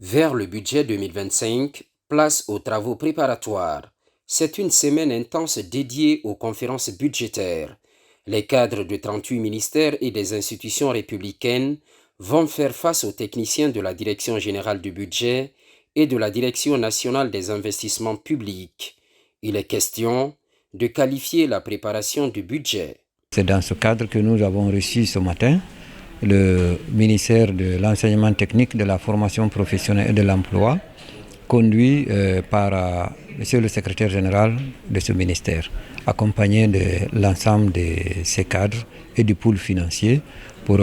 Vers le budget 2025, place aux travaux préparatoires. C'est une semaine intense dédiée aux conférences budgétaires. Les cadres de 38 ministères et des institutions républicaines vont faire face aux techniciens de la Direction générale du budget et de la Direction nationale des investissements publics. Il est question de qualifier la préparation du budget. C'est dans ce cadre que nous avons reçu ce matin le ministère de l'enseignement technique, de la formation professionnelle et de l'emploi, conduit par monsieur le secrétaire général de ce ministère, accompagné de l'ensemble de ces cadres et du pool financier pour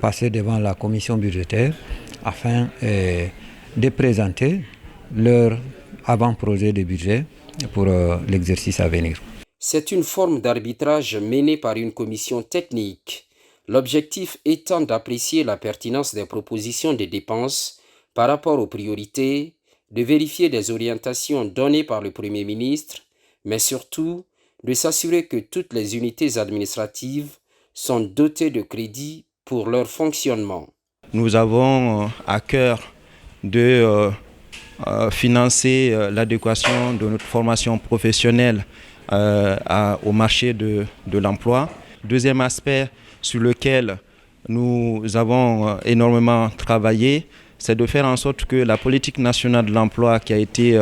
passer devant la commission budgétaire afin de présenter leur avant-projet de budget pour l'exercice à venir. C'est une forme d'arbitrage menée par une commission technique. L'objectif étant d'apprécier la pertinence des propositions de dépenses par rapport aux priorités, de vérifier des orientations données par le Premier ministre, mais surtout de s'assurer que toutes les unités administratives sont dotées de crédits pour leur fonctionnement. Nous avons à cœur de financer l'adéquation de notre formation professionnelle au marché de l'emploi. Deuxième aspect sur lequel nous avons énormément travaillé, c'est de faire en sorte que la politique nationale de l'emploi qui a été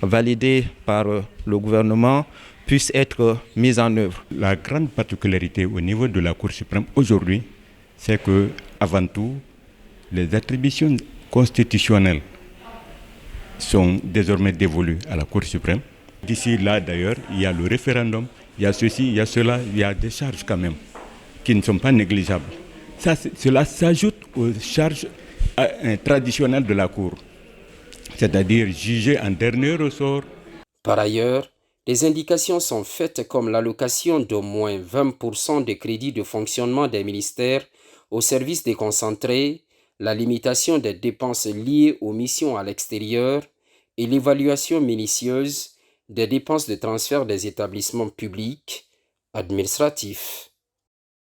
validée par le gouvernement puisse être mise en œuvre. La grande particularité au niveau de la Cour suprême aujourd'hui, c'est que, avant tout, les attributions constitutionnelles sont désormais dévolues à la Cour suprême. D'ici là, d'ailleurs, il y a le référendum, il y a ceci, il y a cela, il y a des charges quand même qui ne sont pas négligeables. Cela s'ajoute aux charges traditionnelles de la Cour, c'est-à-dire juger en dernier ressort. Par ailleurs, des indications sont faites comme l'allocation d'au moins 20% des crédits de fonctionnement des ministères aux services déconcentrés, la limitation des dépenses liées aux missions à l'extérieur et l'évaluation minutieuse des dépenses de transfert des établissements publics administratifs.